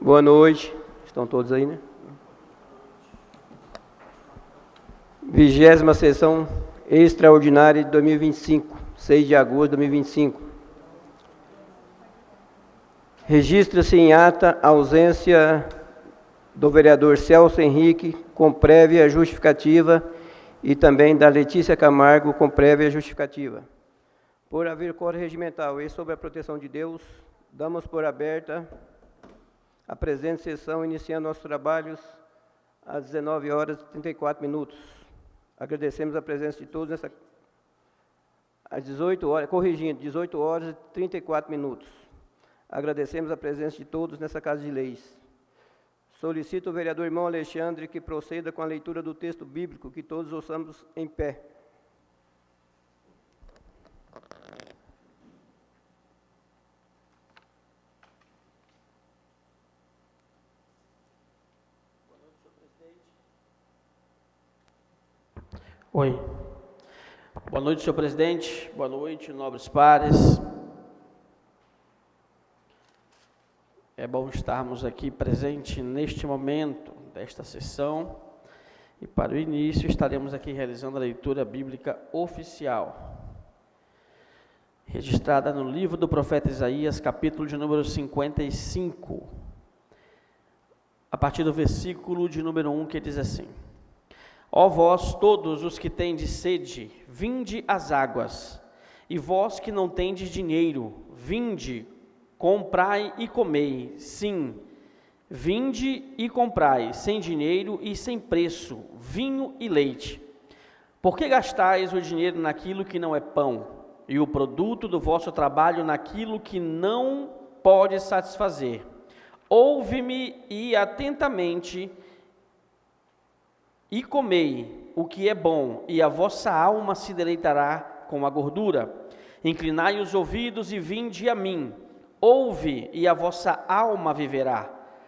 Boa noite. Estão todos aí, né? 20ª sessão extraordinária de 2025, 6 de agosto de 2025. Registra-se em ata a ausência do vereador Celso Henrique, com prévia justificativa, e também da Letícia Camargo, com prévia justificativa. Por haver quórum regimental e sob a proteção de Deus, damos por aberta a presente sessão, iniciando nossos trabalhos às 19h34. Agradecemos a presença de todos às 18 horas, corrigindo, 18h34. Agradecemos a presença de todos nessa Casa de Leis. Solicito ao vereador irmão Alexandre que proceda com a leitura do texto bíblico, que todos ouçamos em pé. Oi. Boa noite, senhor presidente. Boa noite, nobres pares. É bom estarmos aqui presentes neste momento desta sessão. E para o início, estaremos aqui realizando a leitura bíblica oficial, registrada no livro do profeta Isaías, capítulo de número 55, a partir do versículo de número 1, que diz assim: Ó vós todos os que tendes sede, vinde às águas, e vós que não tendes dinheiro, vinde, comprai e comei. Sim, vinde e comprai, sem dinheiro e sem preço, vinho e leite. Por que gastais o dinheiro naquilo que não é pão, e o produto do vosso trabalho naquilo que não pode satisfazer? Ouve-me e atentamente e comei o que é bom, e a vossa alma se deleitará com a gordura. Inclinai os ouvidos e vinde a mim. Ouve, e a vossa alma viverá.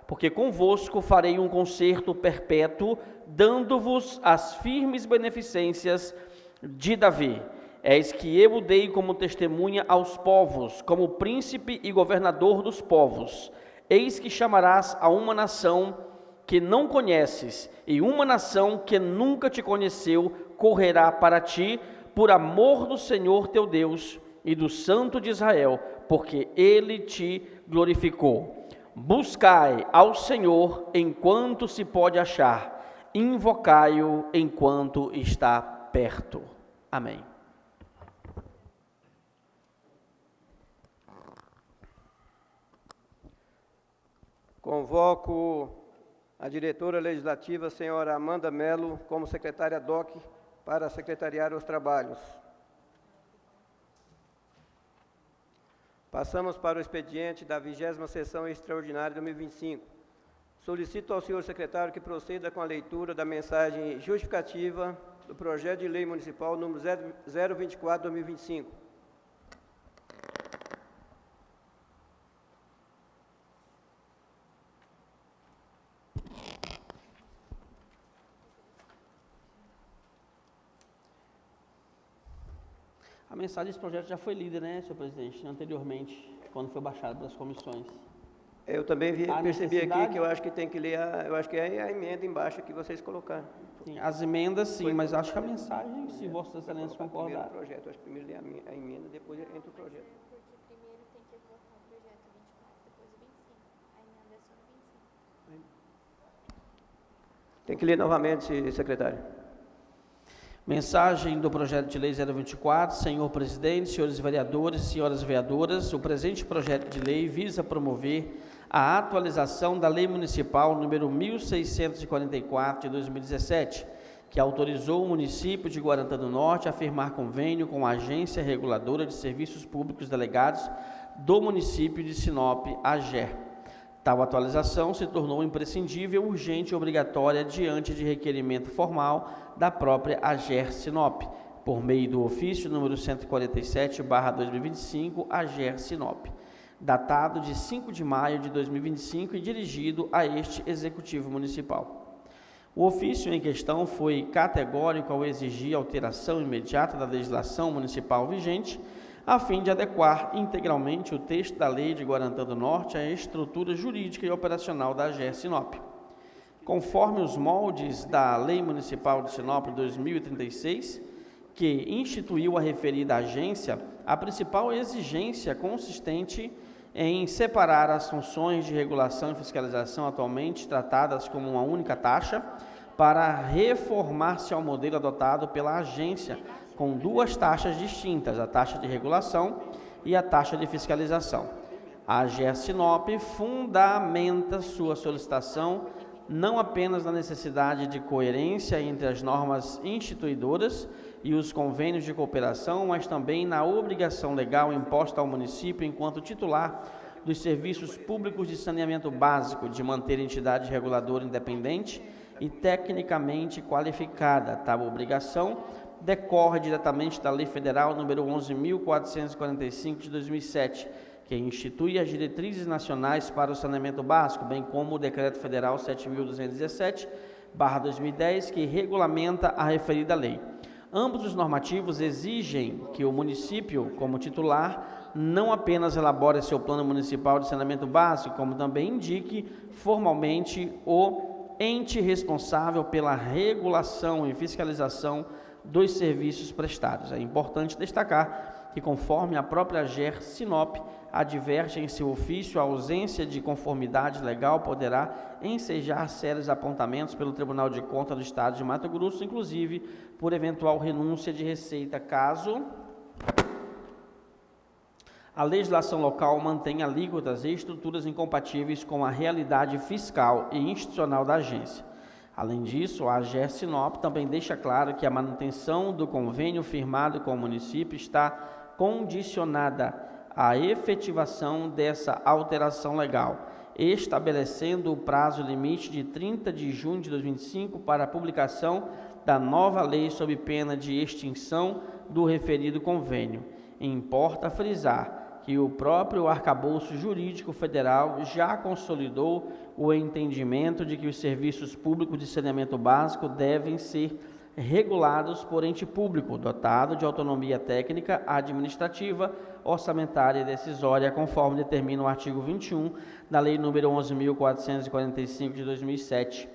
Porque convosco farei um concerto perpétuo, dando-vos as firmes beneficências de Davi. Eis que eu o dei como testemunha aos povos, como príncipe e governador dos povos. Eis que chamarás a uma nação que não conheces, e uma nação que nunca te conheceu correrá para ti, por amor do Senhor teu Deus e do Santo de Israel, porque ele te glorificou. Buscai ao Senhor enquanto se pode achar, invocai-o enquanto está perto. Amém. Convoco a diretora legislativa, senhora Amanda Mello, como secretária DOC, para secretariar os trabalhos. Passamos para o expediente da 20ª sessão extraordinária de 2025. Solicito ao senhor secretário que proceda com a leitura da mensagem justificativa do projeto de lei municipal número 024/2025. A mensagem desse projeto já foi lida, né, senhor presidente, anteriormente, quando foi baixado pelas comissões. Eu também percebi aqui que eu acho que tem que ler, eu acho que é a emenda embaixo que vocês colocaram. Sim, as emendas sim, mas acho que a mensagem, se vossas excelências concordarem. Primeiro o projeto, acho que primeiro lê a emenda, depois entra o projeto. Porque primeiro tem que votar o projeto 24, depois o 25. A emenda é só no 25. Tem que ler novamente, secretário. Mensagem do projeto de lei 024, senhor presidente, senhores vereadores, senhoras vereadoras, o presente projeto de lei visa promover a atualização da lei municipal número 1644 de 2017, que autorizou o município de Guarantã do Norte a firmar convênio com a Agência Reguladora de Serviços Públicos Delegados do município de Sinop, AGER. Tal atualização se tornou imprescindível, urgente e obrigatória diante de requerimento formal da própria AGER Sinop, por meio do ofício número 147/2025, AGER Sinop, datado de 5 de maio de 2025 e dirigido a este Executivo Municipal. O ofício em questão foi categórico ao exigir alteração imediata da legislação municipal vigente, a fim de adequar integralmente o texto da Lei de Guarantã do Norte à estrutura jurídica e operacional da AGE Sinop. Conforme os moldes da Lei Municipal de Sinop 2036, que instituiu a referida agência, a principal exigência consistente em separar as funções de regulação e fiscalização atualmente tratadas como uma única taxa para reformar-se ao modelo adotado pela agência, com duas taxas distintas, a taxa de regulação e a taxa de fiscalização. A AGE Sinop fundamenta sua solicitação não apenas na necessidade de coerência entre as normas instituidoras e os convênios de cooperação, mas também na obrigação legal imposta ao município enquanto titular dos serviços públicos de saneamento básico de manter entidade reguladora independente e tecnicamente qualificada. Tal obrigação decorre diretamente da Lei Federal nº 11.445 de 2007, que institui as diretrizes nacionais para o saneamento básico, bem como o Decreto Federal 7.217/2010, que regulamenta a referida lei. Ambos os normativos exigem que o município, como titular, não apenas elabore seu plano municipal de saneamento básico, como também indique formalmente o ente responsável pela regulação e fiscalização dos serviços prestados. É importante destacar que, conforme a própria AGE Sinop adverte em seu ofício, a ausência de conformidade legal poderá ensejar sérios apontamentos pelo Tribunal de Contas do Estado de Mato Grosso, inclusive por eventual renúncia de receita, caso a legislação local mantenha alíquotas e estruturas incompatíveis com a realidade fiscal e institucional da agência. Além disso, a AGE Sinop também deixa claro que a manutenção do convênio firmado com o município está condicionada à efetivação dessa alteração legal, estabelecendo o prazo limite de 30 de junho de 2025 para a publicação da nova lei sob pena de extinção do referido convênio. Importa frisar que o próprio Arcabouço Jurídico Federal já consolidou o entendimento de que os serviços públicos de saneamento básico devem ser regulados por ente público, dotado de autonomia técnica, administrativa, orçamentária e decisória, conforme determina o artigo 21 da Lei nº 11.445 de 2007.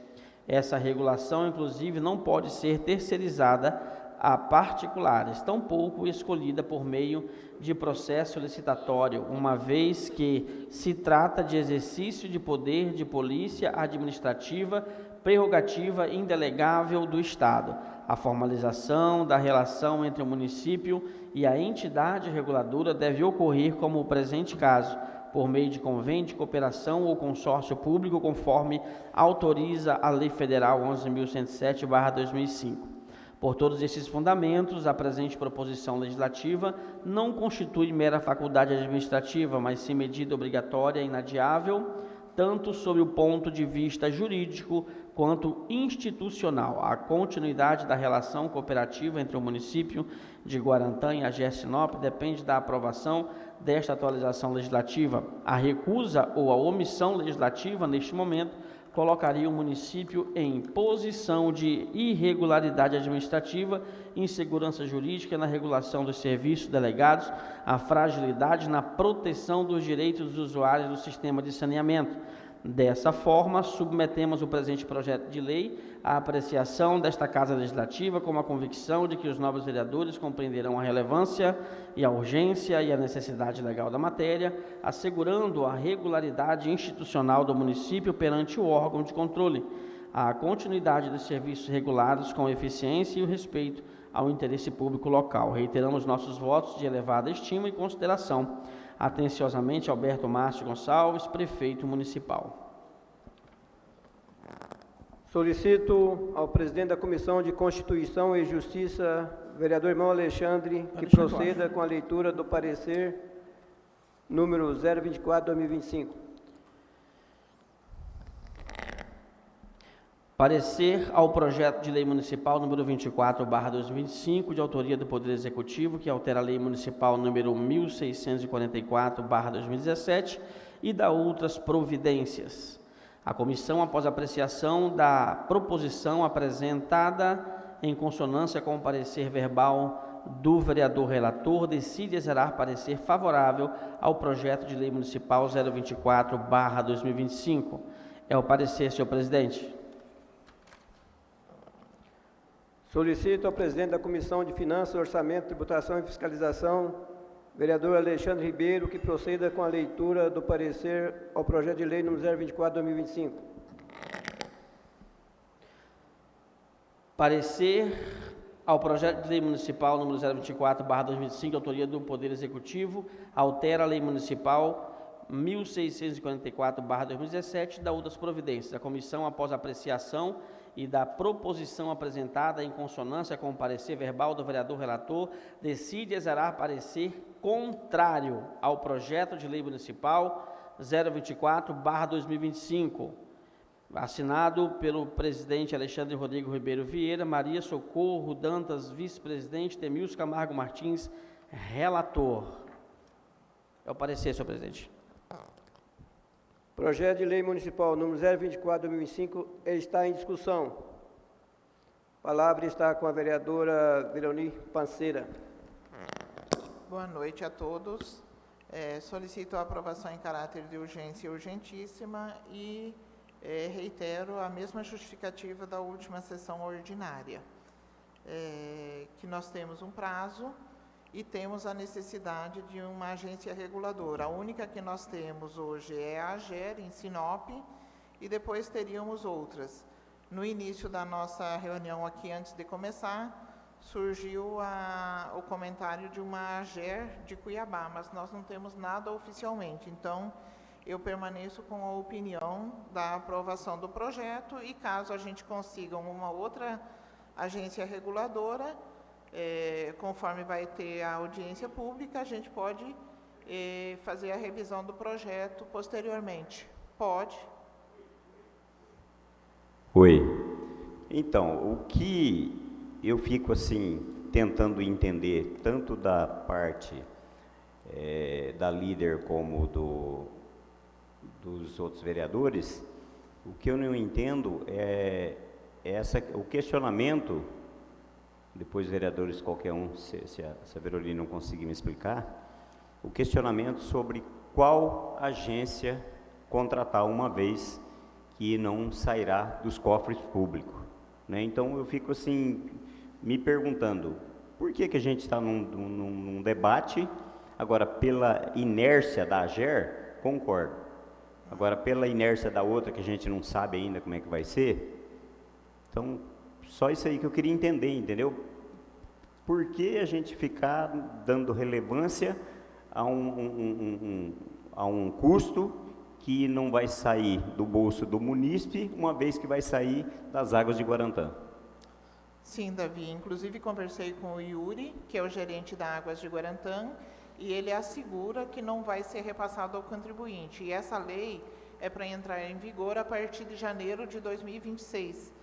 Essa regulação, inclusive, não pode ser terceirizada a particulares, tampouco escolhida por meio de processo licitatório, uma vez que se trata de exercício de poder de polícia administrativa, prerrogativa indelegável do Estado. A formalização da relação entre o município e a entidade reguladora deve ocorrer, como o presente caso, por meio de convênio de cooperação ou consórcio público, conforme autoriza a Lei Federal 11.107/2005. Por todos esses fundamentos, a presente proposição legislativa não constitui mera faculdade administrativa, mas sim medida obrigatória e inadiável, tanto sob o ponto de vista jurídico quanto institucional. A continuidade da relação cooperativa entre o município de Guarantã e a AGE Sinop depende da aprovação desta atualização legislativa. A recusa ou a omissão legislativa, neste momento, colocaria o município em posição de irregularidade administrativa, insegurança jurídica na regulação dos serviços delegados, a fragilidade na proteção dos direitos dos usuários do sistema de saneamento. Dessa forma, submetemos o presente projeto de lei à apreciação desta Casa Legislativa, com a convicção de que os novos vereadores compreenderão a relevância e a urgência e a necessidade legal da matéria, assegurando a regularidade institucional do município perante o órgão de controle, a continuidade dos serviços regulados com eficiência e o respeito ao interesse público local. Reiteramos nossos votos de elevada estima e consideração. Atenciosamente, Alberto Márcio Gonçalves, Prefeito Municipal. Solicito ao presidente da Comissão de Constituição e Justiça, vereador irmão Alexandre, que proceda com a leitura do parecer número 024/2025. Parecer ao projeto de lei municipal número 24/2025, de autoria do Poder Executivo, que altera a lei municipal número 1644/2017 e dá outras providências. A comissão, após apreciação da proposição apresentada em consonância com o parecer verbal do vereador relator, decide exarar parecer favorável ao projeto de lei municipal 024/2025. É o parecer, senhor presidente. Solicito ao presidente da Comissão de Finanças, Orçamento, Tributação e Fiscalização, vereador Alexandre Ribeiro, que proceda com a leitura do parecer ao projeto de lei número 024/2025. Parecer ao projeto de lei municipal número 024/2025, autoria do Poder Executivo, altera a lei municipal 1644/2017 da outras providências. A comissão, após apreciação e da proposição apresentada em consonância com o parecer verbal do vereador relator, decide exarar parecer contrário ao projeto de lei municipal 024/2025, assinado pelo presidente Alexandre Rodrigo Ribeiro Vieira, Maria Socorro Dantas, vice-presidente, Temilson Camargo Martins, relator. É o parecer, senhor presidente. Projeto de lei municipal número 024/2025 está em discussão. A palavra está com a vereadora Veroni Panceira. Boa noite a todos. Solicito a aprovação em caráter de urgência e urgentíssima e reitero a mesma justificativa da última sessão ordinária, que nós temos um prazo e temos a necessidade de uma agência reguladora. A única que nós temos hoje é a AGER, em Sinop, e depois teríamos outras. No início da nossa reunião aqui, antes de começar, surgiu o comentário de uma AGER de Cuiabá, mas nós não temos nada oficialmente. Então, eu permaneço com a opinião da aprovação do projeto e, caso a gente consiga uma outra agência reguladora, conforme vai ter a audiência pública, a gente pode fazer a revisão do projeto posteriormente. Pode. Oi. Então, o que eu fico assim tentando entender, tanto da parte da líder como dos outros vereadores, o que eu não entendo é o questionamento. Depois, vereadores, qualquer um, se a Veroli não conseguir me explicar, o questionamento sobre qual agência contratar uma vez que não sairá dos cofres públicos, né? Então, eu fico assim, me perguntando, por que a gente está num debate, agora, pela inércia da AGER, concordo, agora, pela inércia da outra, que a gente não sabe ainda como é que vai ser, então, só isso aí que eu queria entender, entendeu? Por que a gente ficar dando relevância a um custo que não vai sair do bolso do munícipe, uma vez que vai sair das águas de Guarantã? Sim, Davi. Inclusive, conversei com o Yuri, que é o gerente da Águas de Guarantã, e ele assegura que não vai ser repassado ao contribuinte. E essa lei é para entrar em vigor a partir de janeiro de 2026.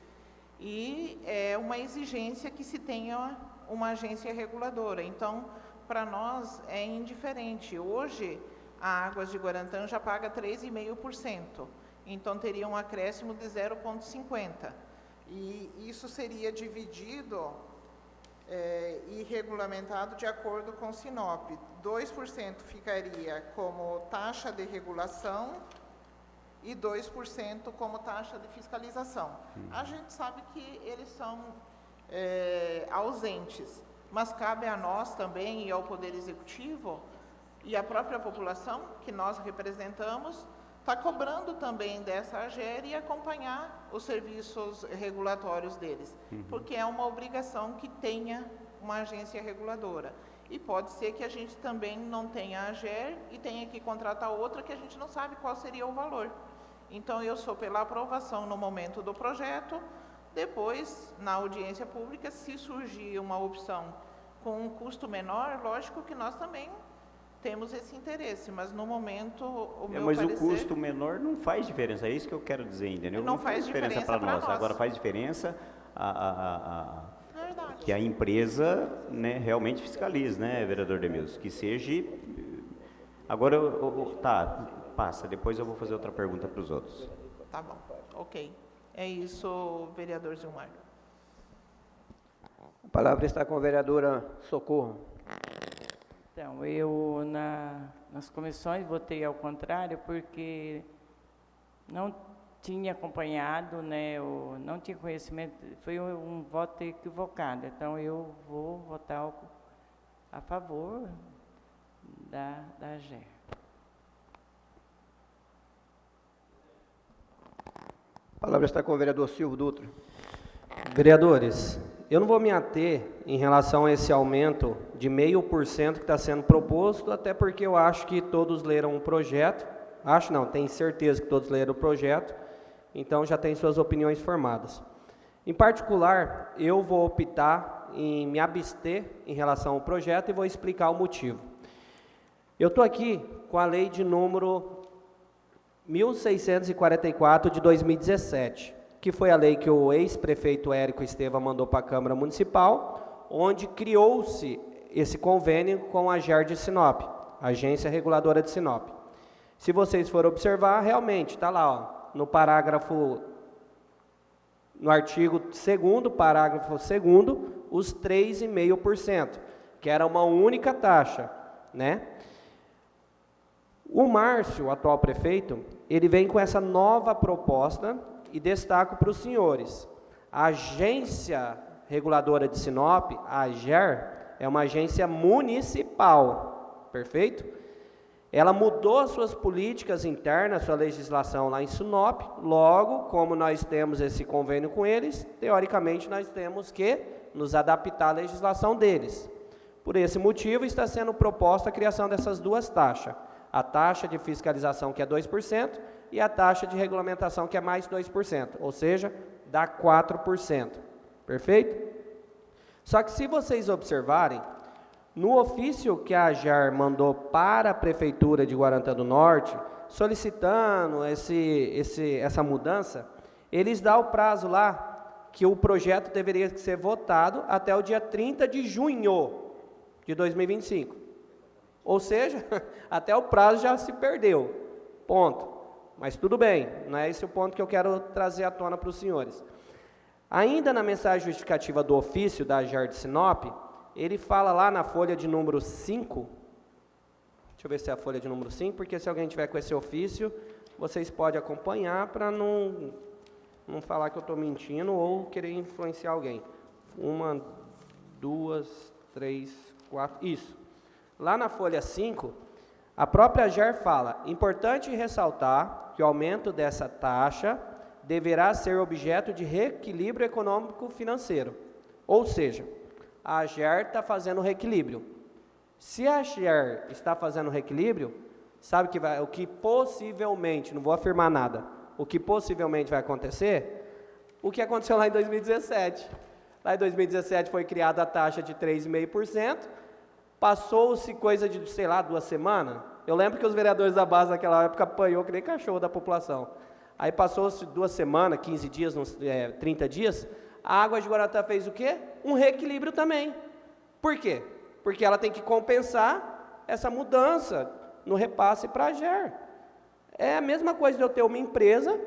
E é uma exigência que se tenha uma agência reguladora. Então, para nós é indiferente. Hoje, a Águas de Guarantã já paga 3,5%. Então, teria um acréscimo de 0,50%. E isso seria dividido e regulamentado de acordo com o Sinop. 2% ficaria como taxa de regulação e 2% como taxa de fiscalização. A gente sabe que eles são ausentes, mas cabe a nós também e ao Poder Executivo e à própria população que nós representamos, está cobrando também dessa AGER e acompanhar os serviços regulatórios deles, porque é uma obrigação que tenha uma agência reguladora. E pode ser que a gente também não tenha a AGER e tenha que contratar outra que a gente não sabe qual seria o valor. Então, eu sou pela aprovação no momento do projeto. Depois, na audiência pública, se surgir uma opção com um custo menor, lógico que nós também temos esse interesse, mas no momento o meu mas parecer... o custo menor não faz diferença, é isso que eu quero dizer, entendeu? Não faz diferença para nós. Agora faz diferença que a empresa, né, realmente fiscalize, né, vereador Demilson, que seja... Agora, tá, passa, depois eu vou fazer outra pergunta para os outros. Tá bom, ok. É isso, vereador Zilmar. palavra está com a vereadora Socorro. Então, eu nas comissões votei ao contrário porque não tinha acompanhado, né, eu não tinha conhecimento, foi um voto equivocado. Então, eu vou votar a favor da AGER. A palavra está com o vereador Silvio Dutra. Vereadores, eu não vou me ater em relação a esse aumento de 0,5% que está sendo proposto, até porque eu acho que todos leram o projeto, acho não, tenho certeza que todos leram o projeto, então já tem suas opiniões formadas. Em particular, eu vou optar em me abster em relação ao projeto e vou explicar o motivo. Eu estou aqui com a lei de número 1644 de 2017, que foi a lei que o ex-prefeito Érico Esteva mandou para a Câmara Municipal, onde criou-se esse convênio com a AGER de Sinop, Agência Reguladora de Sinop. Se vocês forem observar, realmente está lá, ó, no artigo 2º, parágrafo 2º, os 3,5%, que era uma única taxa, né? O Márcio, o atual prefeito, ele vem com essa nova proposta e destaco para os senhores. A Agência Reguladora de Sinop, a AGER, é uma agência municipal, perfeito? Ela mudou suas políticas internas, sua legislação lá em Sinop, logo, como nós temos esse convênio com eles, teoricamente nós temos que nos adaptar à legislação deles. Por esse motivo está sendo proposta a criação dessas duas taxas. A taxa de fiscalização, que é 2%, e a taxa de regulamentação, que é mais 2%, ou seja, dá 4%. Perfeito? Só que se vocês observarem, no ofício que a AGER mandou para a Prefeitura de Guarantã do Norte, solicitando essa mudança, eles dão o prazo lá que o projeto deveria ser votado até o dia 30 de junho de 2025. Ou seja, até o prazo já se perdeu, ponto. Mas tudo bem, não é esse o ponto que eu quero trazer à tona para os senhores. Ainda na mensagem justificativa do ofício da AGER de Sinop, ele fala lá na folha de número 5, deixa eu ver se é a folha de número 5, porque se alguém tiver com esse ofício, vocês podem acompanhar para não falar que eu estou mentindo ou querer influenciar alguém. 1, 2, 3, 4, isso. Lá na folha 5, a própria AGER fala: importante ressaltar que o aumento dessa taxa deverá ser objeto de reequilíbrio econômico-financeiro. Ou seja, a AGER está fazendo reequilíbrio. Se a AGER está fazendo reequilíbrio, sabe o que possivelmente, não vou afirmar nada, o que possivelmente vai acontecer? O que aconteceu lá em 2017. Lá em 2017 foi criada a taxa de 3,5%, passou-se coisa de, sei lá, 2 semanas. Eu lembro que os vereadores da base naquela época apanhou que nem cachorro da população. Aí passou-se 2 semanas, 15 dias, 30 dias, a Águas de Guarantã fez o quê? Um reequilíbrio também. Por quê? Porque ela tem que compensar essa mudança no repasse para a AGER. É a mesma coisa de eu ter uma empresa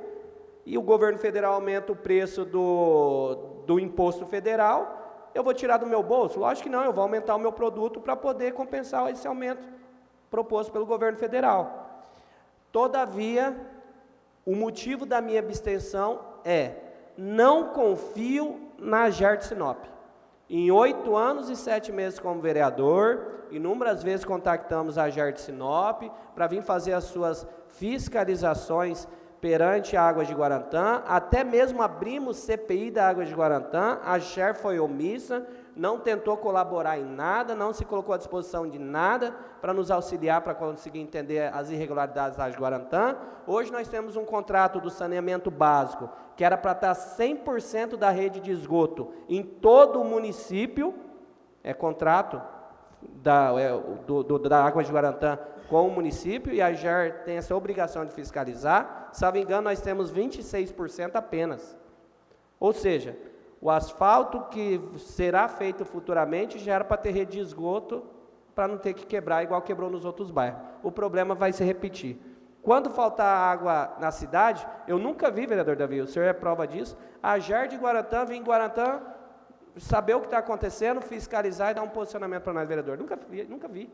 e o governo federal aumenta o preço do imposto federal, eu vou tirar do meu bolso? Lógico que não, eu vou aumentar o meu produto para poder compensar esse aumento proposto pelo governo federal. Todavia, o motivo da minha abstenção é: não confio na AGER de Sinop. Em 8 anos e 7 meses como vereador, inúmeras vezes contactamos a AGER de Sinop para vir fazer as suas fiscalizações perante a Águas de Guarantã, até mesmo abrimos CPI da Águas de Guarantã, a AGER foi omissa, não tentou colaborar em nada, não se colocou à disposição de nada para nos auxiliar para conseguir entender as irregularidades da Águas de Guarantã. Hoje nós temos um contrato do saneamento básico, que era para estar 100% da rede de esgoto em todo o município, é contrato da Águas de Guarantã com o município, e a AGER tem essa obrigação de fiscalizar. Se não me engano, nós temos 26% apenas. Ou seja, o asfalto que será feito futuramente já era para ter rede de esgoto, para não ter que quebrar igual quebrou nos outros bairros. O problema vai se repetir. Quando faltar água na cidade, eu nunca vi, vereador Davi, o senhor é prova disso, a AGER de Guarantã vem em Guarantã saber o que está acontecendo, fiscalizar e dar um posicionamento para nós, vereador. Nunca vi.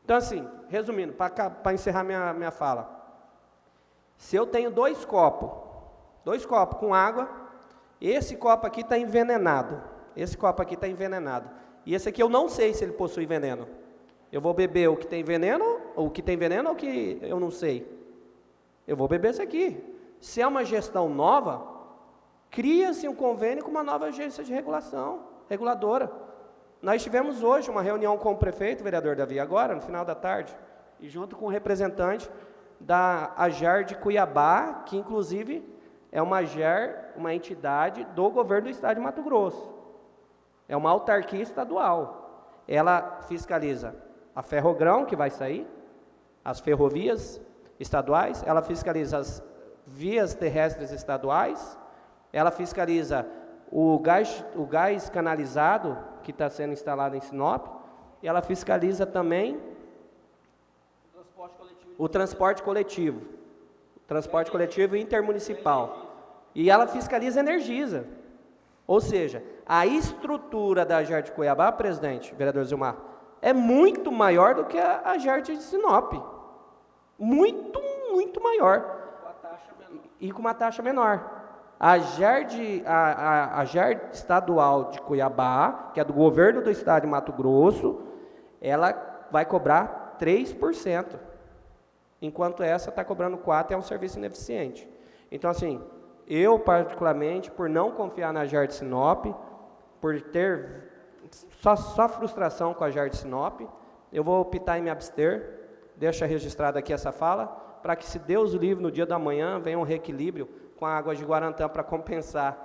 Então, assim, resumindo, para encerrar minha fala. Se eu tenho 2 copos com água, esse copo aqui está envenenado. E esse aqui eu não sei se ele possui veneno. Eu vou beber o que tem veneno ou o que eu não sei. Eu vou beber esse aqui. Se é uma gestão nova, cria-se um convênio com uma nova agência de reguladora. Nós tivemos hoje uma reunião com o prefeito, vereador Davi, agora, no final da tarde, e junto com o representante da AGER de Cuiabá, que inclusive é uma AGER, uma entidade do governo do estado de Mato Grosso. É uma autarquia estadual. Ela fiscaliza a Ferrogrão, que vai sair, as ferrovias estaduais, ela fiscaliza as vias terrestres estaduais, ela fiscaliza o gás canalizado que está sendo instalado em Sinop, e ela fiscaliza também o transporte coletivo intermunicipal. E ela fiscaliza a Energisa. Ou seja, a estrutura da AGER de Cuiabá, presidente, vereador Zilmar, é muito maior do que a AGER de Sinop. Muito maior. E com uma taxa menor. A AGER estadual de Cuiabá, que é do governo do estado de Mato Grosso, ela vai cobrar 3%, enquanto essa está cobrando 4%, é um serviço ineficiente. Então, assim, eu particularmente, por não confiar na AGER de Sinop, por ter só frustração com a AGER de Sinop, eu vou optar em me abster, deixa registrada aqui essa fala, para que, se Deus o livre, no dia da manhã, venha um reequilíbrio com a água de Guarantã para compensar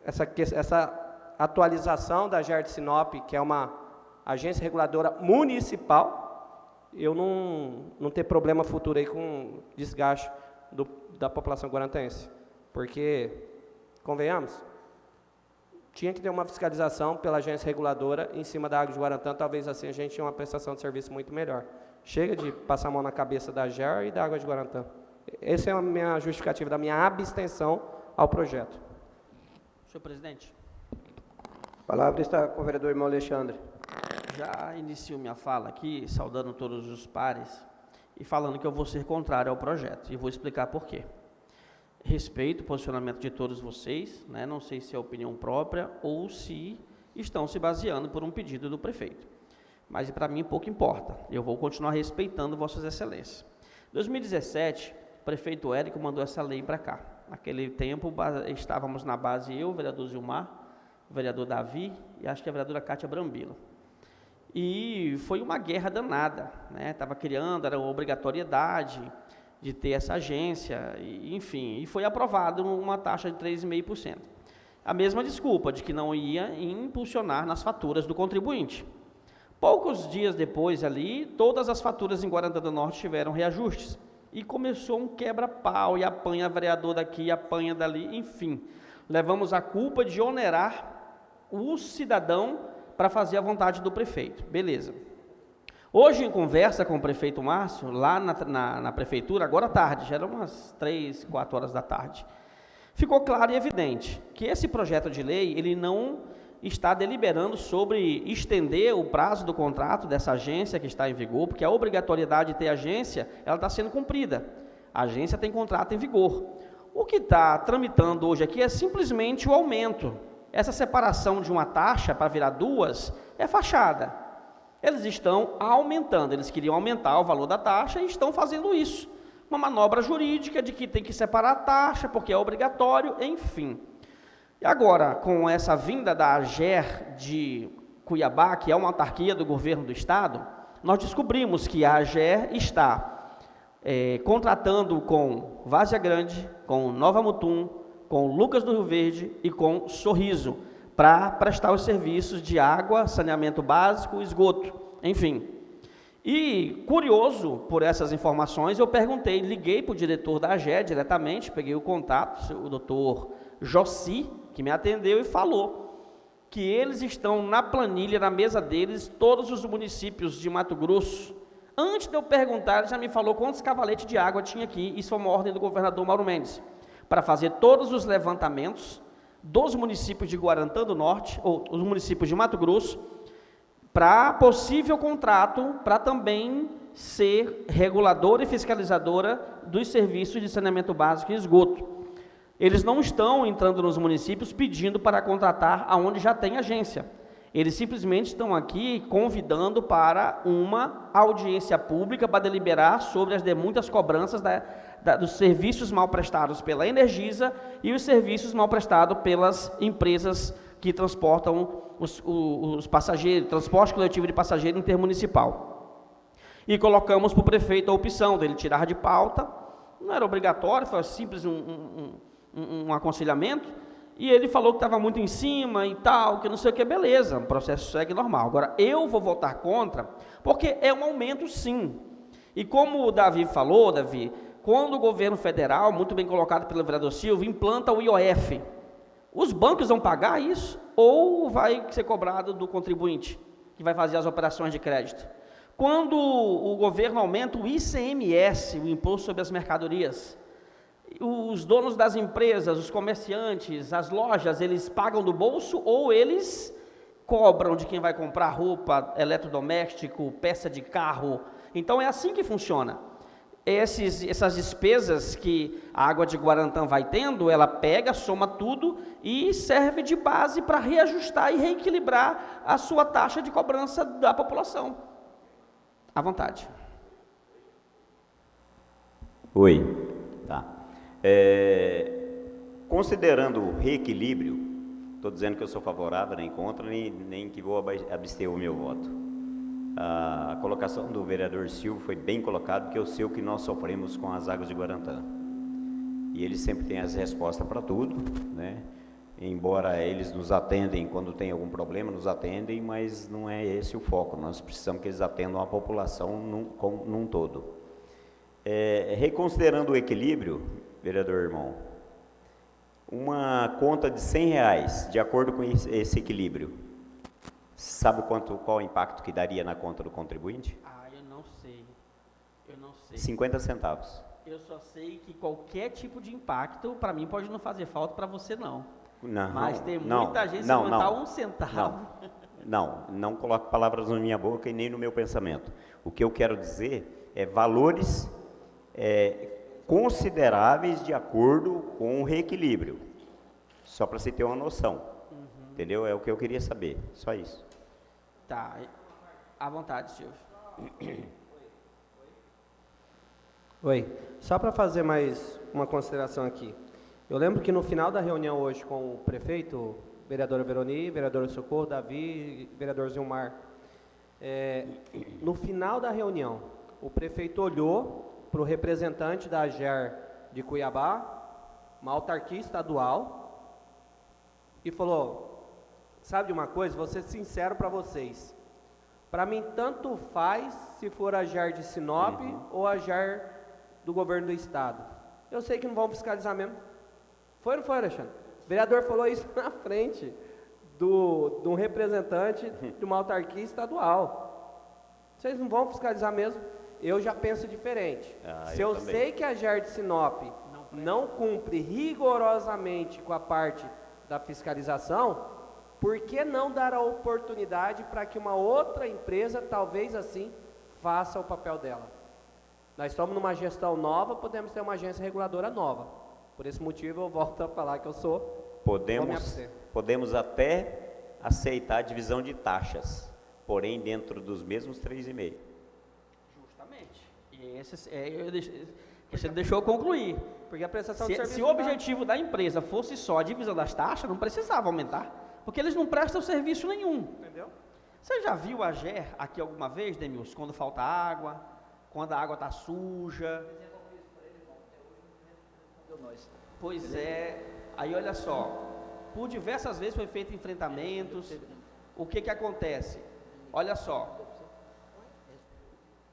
essa atualização da AGER de Sinop, que é uma agência reguladora municipal, eu não ter problema futuro aí com desgaste da população guarantense. Porque, convenhamos, tinha que ter uma fiscalização pela agência reguladora em cima da água de Guarantã, talvez assim a gente tenha uma prestação de serviço muito melhor. Chega de passar a mão na cabeça da AGER e da água de Guarantã. Essa é a minha justificativa da minha abstenção ao projeto. Senhor presidente. A palavra está com o vereador irmão Alexandre. Já inicio minha fala aqui, saudando todos os pares e falando que eu vou ser contrário ao projeto, e vou explicar por quê. Respeito o posicionamento de todos vocês, né? Não sei se é opinião própria ou se estão se baseando por um pedido do prefeito, mas para mim pouco importa, eu vou continuar respeitando vossas excelências. Em 2017, o prefeito Érico mandou essa lei para cá. Naquele tempo, estávamos na base eu, o vereador Zilmar, o vereador Davi e acho que a vereadora Cátia Brambila. E foi uma guerra danada, né? Estava criando, era obrigatoriedade de ter essa agência, enfim, e foi aprovado uma taxa de 3,5%. A mesma desculpa de que não ia impulsionar nas faturas do contribuinte. Poucos dias depois ali, todas as faturas em Guarantã do Norte tiveram reajustes. E começou um quebra-pau, e apanha vereador daqui, apanha dali, enfim. Levamos a culpa de onerar o cidadão para fazer a vontade do prefeito. Beleza. Hoje, em conversa com o prefeito Márcio, lá na prefeitura, agora à tarde, já eram umas 3, 4 horas da tarde, ficou claro e evidente que esse projeto de lei, ele não está deliberando sobre estender o prazo do contrato dessa agência que está em vigor, porque a obrigatoriedade de ter agência, ela está sendo cumprida. A agência tem contrato em vigor. O que está tramitando hoje aqui é simplesmente o aumento. Essa separação de uma taxa para virar duas é fachada. Eles estão aumentando, eles queriam aumentar o valor da taxa e estão fazendo isso. Uma manobra jurídica de que tem que separar a taxa, porque é obrigatório, enfim. E agora, com essa vinda da AGER de Cuiabá, que é uma autarquia do governo do estado, nós descobrimos que a AGER está contratando com Várzea Grande, com Nova Mutum, com Lucas do Rio Verde e com Sorriso, para prestar os serviços de água, saneamento básico, esgoto, enfim. E, curioso por essas informações, eu perguntei, liguei para o diretor da AGER diretamente, peguei o contato, o doutor Jossi, que me atendeu e falou que eles estão na planilha, na mesa deles, todos os municípios de Mato Grosso. Antes de eu perguntar, ele já me falou quantos cavaletes de água tinha aqui, isso foi uma ordem do governador Mauro Mendes, para fazer todos os levantamentos, dos municípios de Guarantã do Norte, ou os municípios de Mato Grosso, para possível contrato para também ser reguladora e fiscalizadora dos serviços de saneamento básico e esgoto. Eles não estão entrando nos municípios pedindo para contratar aonde já tem agência. Eles simplesmente estão aqui convidando para uma audiência pública para deliberar sobre as muitas cobranças dos serviços mal prestados pela Energisa e os serviços mal prestados pelas empresas que transportam os passageiros, transporte coletivo de passageiro intermunicipal. E colocamos para o prefeito a opção dele tirar de pauta, não era obrigatório, foi simples um aconselhamento, e ele falou que estava muito em cima e tal, que não sei o que, beleza, o processo segue normal. Agora, eu vou votar contra, porque é um aumento sim. E como o Davi falou, quando o governo federal, muito bem colocado pelo vereador Silva, implanta o IOF, os bancos vão pagar isso ou vai ser cobrado do contribuinte, que vai fazer as operações de crédito? Quando o governo aumenta o ICMS, o Imposto sobre as Mercadorias, os donos das empresas, os comerciantes, as lojas, eles pagam do bolso ou eles cobram de quem vai comprar roupa, eletrodoméstico, peça de carro? Então é assim que funciona. Essas despesas que a água de Guarantã vai tendo, ela pega, soma tudo e serve de base para reajustar e reequilibrar a sua taxa de cobrança da população. À vontade. Oi, tá. Considerando o reequilíbrio, estou dizendo que eu sou favorável, nem contra, nem que vou abster o meu voto. A colocação do vereador Silva foi bem colocada, porque eu sei o que nós sofremos com as águas de Guarantã. E eles sempre têm as respostas para tudo, né? Embora eles nos atendem quando tem algum problema, nos atendem, mas não é esse o foco. Nós precisamos que eles atendam a população num todo. Reconsiderando o equilíbrio, vereador irmão, uma conta de R$100, de acordo com esse equilíbrio, sabe qual o impacto que daria na conta do contribuinte? Eu não sei. 50 centavos. Eu só sei que qualquer tipo de impacto, para mim, pode não fazer falta, para você não. Não, mas tem muita gente que levantar um centavo. Não coloque palavras na minha boca e nem no meu pensamento. O que eu quero dizer é valores consideráveis de acordo com o reequilíbrio. Só para você ter uma noção. Entendeu? É o que eu queria saber. Só isso. Tá. À vontade, Silvio. Oi. Só para fazer mais uma consideração aqui. Eu lembro que no final da reunião hoje com o prefeito, vereadora Veroni, vereador Socorro, Davi, vereador Zilmar, no final da reunião, o prefeito olhou para o representante da AGER de Cuiabá, uma autarquia estadual, e falou: sabe de uma coisa, vou ser sincero para vocês, para mim tanto faz se for a AGER de Sinop ou a AGER do governo do estado. Eu sei que não vão fiscalizar mesmo. Foi ou não foi, Alexandre? O vereador falou isso na frente de um representante de uma autarquia estadual. Vocês não vão fiscalizar mesmo? Eu já penso diferente. Se eu sei que a AGER de Sinop não cumpre rigorosamente com a parte da fiscalização, por que não dar a oportunidade para que uma outra empresa, talvez assim, faça o papel dela? Nós estamos numa gestão nova, podemos ter uma agência reguladora nova. Por esse motivo, eu volto a falar que eu sou... Podemos até aceitar a divisão de taxas, porém dentro dos mesmos 3,5. Justamente. E você deixou eu concluir. Porque a prestação de serviço... Se o objetivo da empresa fosse só a divisão das taxas, não precisava aumentar. Porque eles não prestam serviço nenhum. Entendeu? Você já viu a AGER aqui alguma vez, Demilson, quando falta água, quando a água está suja? Pois é, aí olha só, por diversas vezes foi feito enfrentamentos, o que acontece? Olha só,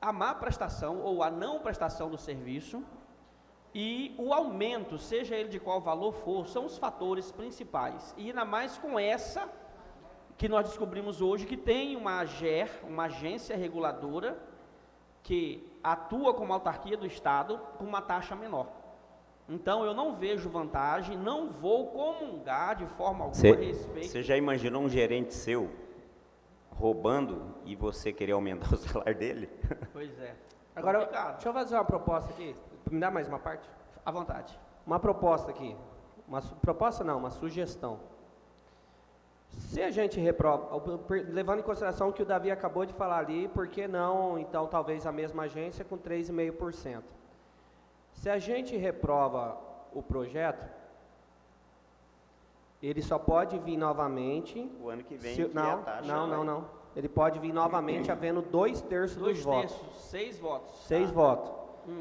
a má prestação ou a não prestação do serviço e o aumento, seja ele de qual valor for, são os fatores principais, e ainda mais com essa que nós descobrimos hoje, que tem uma AGER, uma agência reguladora, que atua como autarquia do Estado com uma taxa menor. Então eu não vejo vantagem, não vou comungar de forma alguma a respeito. Você já imaginou um gerente seu roubando e você querer aumentar o salário dele? Pois é. Agora, Complicado. deixa eu fazer uma proposta aqui. Me dá mais uma parte? À vontade. Uma proposta aqui. Proposta não, uma sugestão. Se a gente reprova, levando em consideração o que o Davi acabou de falar ali, por que não, então, talvez a mesma agência com 3,5%? Se a gente reprova o projeto, ele só pode vir novamente... O ano que vem, Não. Ele pode vir novamente havendo 2/3 dos votos. 6 votos. 6 votos.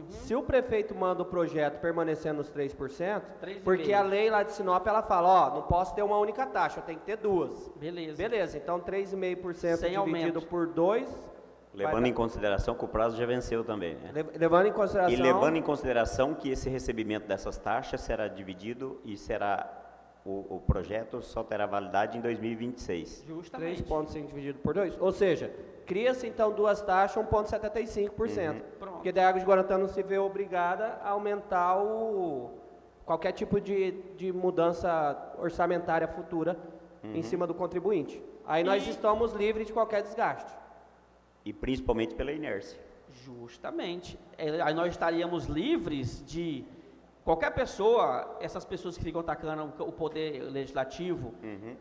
Se o prefeito manda o projeto permanecendo nos 3%, porque a lei lá de Sinop, ela fala, não posso ter uma única taxa, eu tenho que ter duas. Beleza, então 3,5% dividido aumento. por 2... Levando em consideração que o prazo já venceu também, né? Levando em consideração... E levando em consideração que esse recebimento dessas taxas será dividido e será... O projeto só terá validade em 2026. Justamente. 3,5 dividido por 2. Ou seja, cria-se então duas taxas, 1,75%. Porque daí a Água de Guarantã não se vê obrigada a aumentar qualquer tipo de mudança orçamentária futura em cima do contribuinte. Aí nós estamos livres de qualquer desgaste. E principalmente pela inércia. Justamente. Aí nós estaríamos livres de... Qualquer pessoa, essas pessoas que ficam atacando o poder legislativo,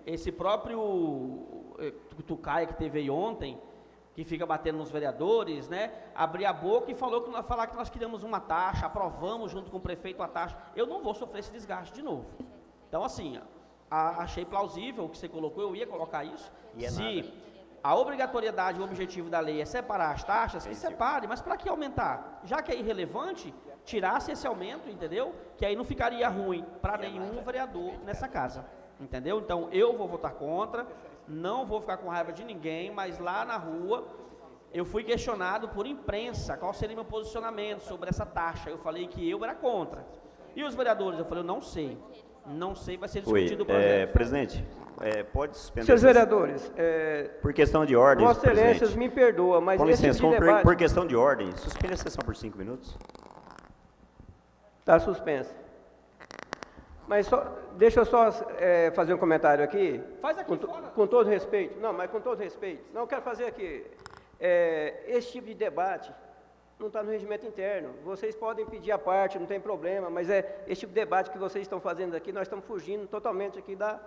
esse próprio Tucaia que teve aí ontem, que fica batendo nos vereadores, né, abrir a boca e falar que nós queríamos uma taxa, aprovamos junto com o prefeito a taxa, eu não vou sofrer esse desgaste de novo. Então, assim, achei plausível o que você colocou, eu ia colocar isso. Se a obrigatoriedade, o objetivo da lei é separar as taxas, que separe, mas para que aumentar? Já que é irrelevante, tirasse esse aumento, entendeu? Que aí não ficaria ruim para nenhum vereador nessa casa, entendeu? Então, eu vou votar contra, não vou ficar com raiva de ninguém, mas lá na rua, eu fui questionado por imprensa, qual seria meu posicionamento sobre essa taxa. Eu falei que eu era contra. E os vereadores? Eu falei, eu não sei, vai ser discutido o projeto. Presidente, pode suspender. Seus vereadores, por questão de ordem, Vossa Excelência me perdoa, mas com esse licença, tipo de debate... por questão de ordem, suspende a sessão por 5 minutos. Está suspensa. Mas deixa eu só fazer um comentário aqui. Faz aqui fora. Com todo respeito. Não, mas com todo respeito. Não, eu quero fazer aqui. Esse tipo de debate não está no regimento interno. Vocês podem pedir a parte, não tem problema, mas esse tipo de debate que vocês estão fazendo aqui, nós estamos fugindo totalmente aqui da...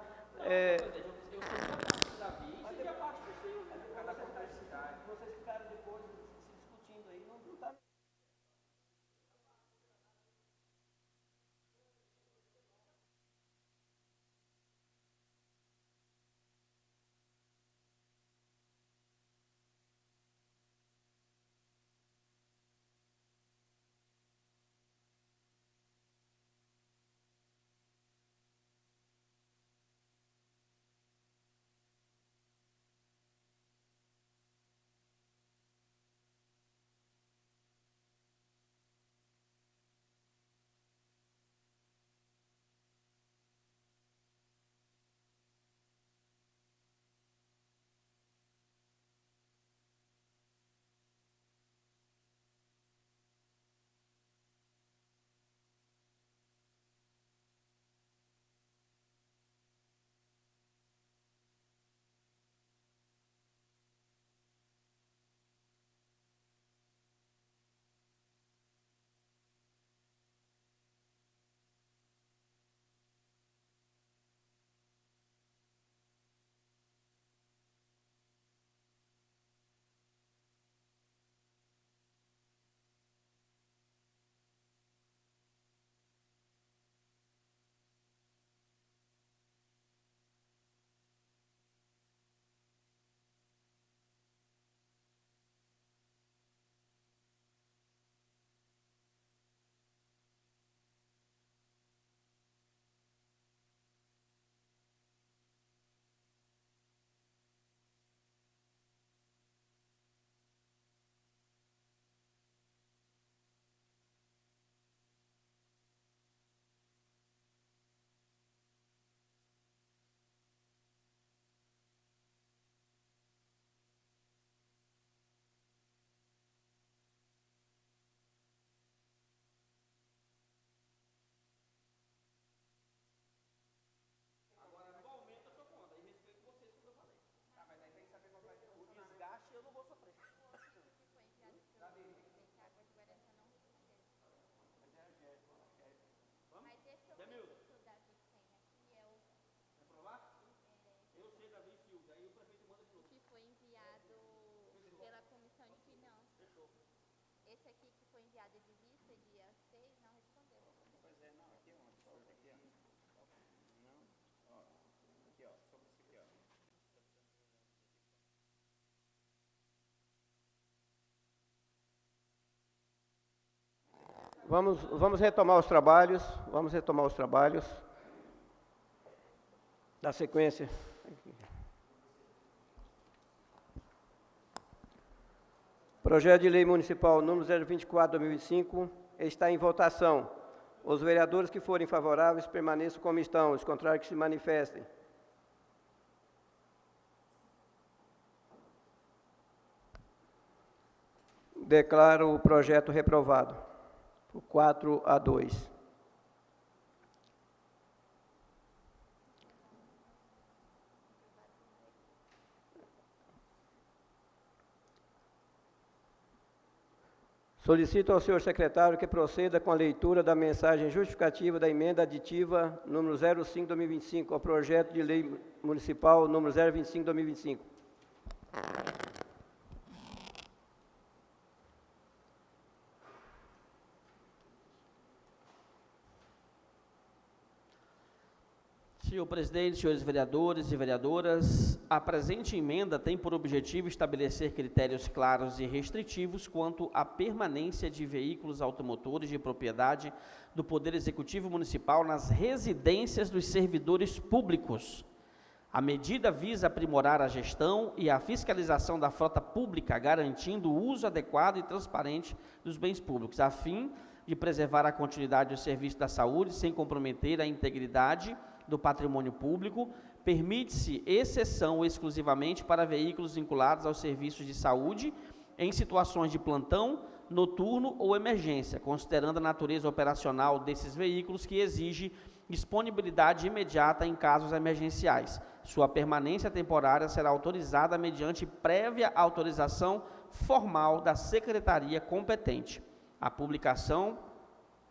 área de vista, dia 6, não respondeu. Pois é, não, aqui onde? Aqui, ó. Não, ó, aqui, ó, sobre isso aqui, ó. Vamos retomar os trabalhos. Vamos retomar os trabalhos. Da sequência. Projeto de Lei Municipal número 024/2005 está em votação. Os vereadores que forem favoráveis permaneçam como estão, os contrários que se manifestem. Declaro o projeto reprovado, por 4-2. Solicito ao senhor secretário que proceda com a leitura da mensagem justificativa da emenda aditiva número 05/2025 ao projeto de lei municipal número 025/2025. Senhor presidente, senhores vereadores e vereadoras, a presente emenda tem por objetivo estabelecer critérios claros e restritivos quanto à permanência de veículos automotores de propriedade do Poder Executivo Municipal nas residências dos servidores públicos. A medida visa aprimorar a gestão e a fiscalização da frota pública, garantindo o uso adequado e transparente dos bens públicos, a fim de preservar a continuidade do serviço da saúde sem comprometer a integridade do patrimônio público. Permite-se exceção exclusivamente para veículos vinculados aos serviços de saúde em situações de plantão, noturno ou emergência, considerando a natureza operacional desses veículos que exige disponibilidade imediata em casos emergenciais. Sua permanência temporária será autorizada mediante prévia autorização formal da secretaria competente.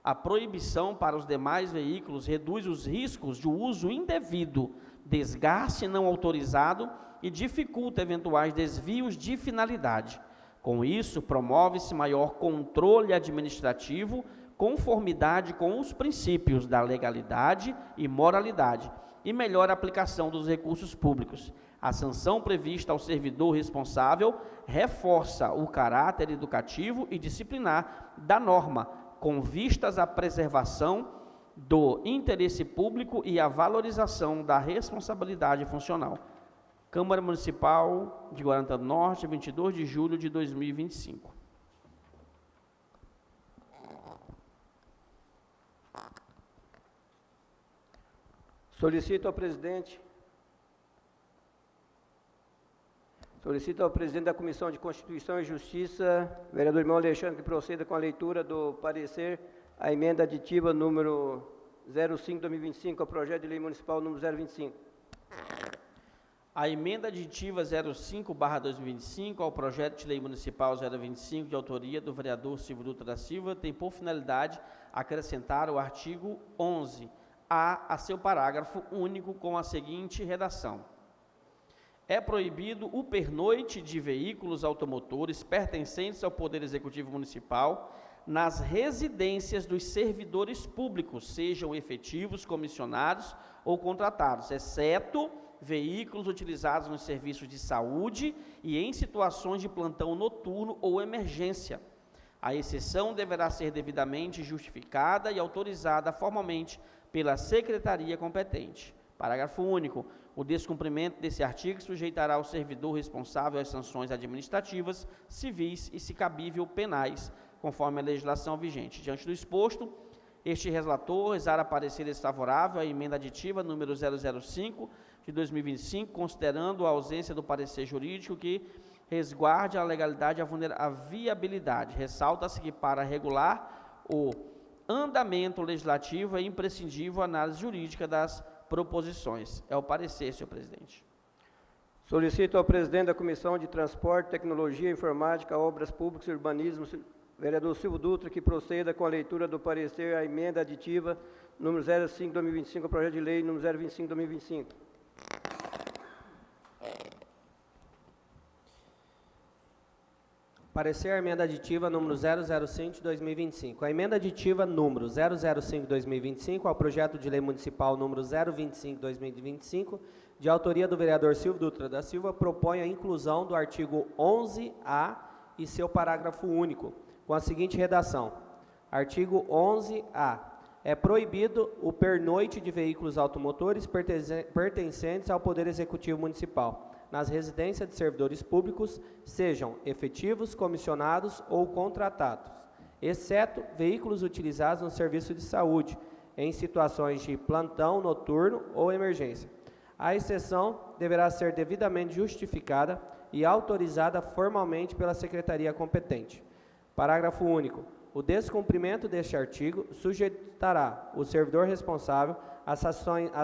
A proibição para os demais veículos reduz os riscos de uso indevido, desgaste não autorizado e dificulta eventuais desvios de finalidade. Com isso, promove-se maior controle administrativo, conformidade com os princípios da legalidade e moralidade e melhor aplicação dos recursos públicos. A sanção prevista ao servidor responsável reforça o caráter educativo e disciplinar da norma, com vistas à preservação do interesse público e à valorização da responsabilidade funcional. Câmara Municipal de Guarantã do Norte, 22 de julho de 2025. Solicito ao presidente da Comissão de Constituição e Justiça, vereador irmão Alexandre, que proceda com a leitura do parecer à emenda aditiva número 05/2025 ao projeto de lei municipal número 025. A emenda aditiva 05/2025 ao projeto de lei municipal 025, de autoria do vereador Silvio Dutra da Silva, tem por finalidade acrescentar o artigo 11A a seu parágrafo único com a seguinte redação: é proibido o pernoite de veículos automotores pertencentes ao Poder Executivo Municipal nas residências dos servidores públicos, sejam efetivos, comissionados ou contratados, exceto veículos utilizados nos serviços de saúde e em situações de plantão noturno ou emergência. A exceção deverá ser devidamente justificada e autorizada formalmente pela secretaria competente. Parágrafo único. O descumprimento desse artigo sujeitará o servidor responsável às sanções administrativas, civis e, se cabível, penais, conforme a legislação vigente. Diante do exposto, este relator exara parecer desfavorável à emenda aditiva número 005 de 2025, considerando a ausência do parecer jurídico que resguarde a legalidade e a viabilidade. Ressalta-se que, para regular o andamento legislativo, é imprescindível a análise jurídica das proposições. É o parecer, senhor presidente. Solicito ao presidente da Comissão de Transporte, Tecnologia, Informática, Obras Públicas e Urbanismo, vereador Silvio Dutra, que proceda com a leitura do parecer à emenda aditiva número 05/2025 ao projeto de lei número 025/2025. Parecer a emenda aditiva número 005 de 2025. A emenda aditiva número 005 de 2025 ao projeto de lei municipal número 025 de 2025, de autoria do vereador Silvio Dutra da Silva, propõe a inclusão do artigo 11A e seu parágrafo único, com a seguinte redação: artigo 11A. É proibido o pernoite de veículos automotores pertencentes ao Poder Executivo Municipal nas residências de servidores públicos, sejam efetivos, comissionados ou contratados, exceto veículos utilizados no serviço de saúde, em situações de plantão noturno ou emergência. A exceção deverá ser devidamente justificada e autorizada formalmente pela secretaria competente. Parágrafo único. O descumprimento deste artigo sujeitará o servidor responsável às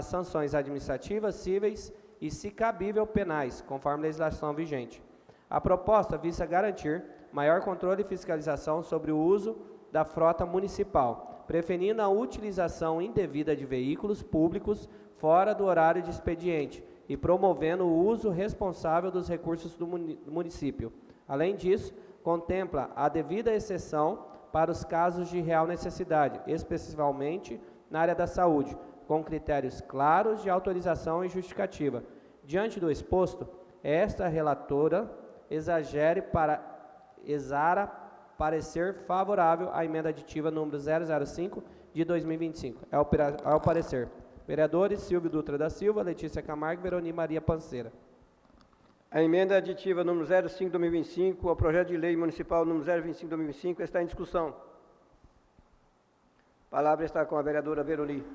sanções administrativas, cíveis e, se cabível, penais, conforme a legislação vigente. A proposta visa garantir maior controle e fiscalização sobre o uso da frota municipal, prevenindo a utilização indevida de veículos públicos fora do horário de expediente e promovendo o uso responsável dos recursos do município. Além disso, contempla a devida exceção para os casos de real necessidade, especialmente na área da saúde, com critérios claros de autorização e justificativa. Diante do exposto, esta relatora exara parecer favorável à emenda aditiva número 005 de 2025. É o parecer. Vereadores Silvio Dutra da Silva, Letícia Camargo e Veroni Maria Panceira. A emenda aditiva número 05 de 2025 ao projeto de lei municipal número 025 de 2025 está em discussão. A palavra está com a vereadora Veroni.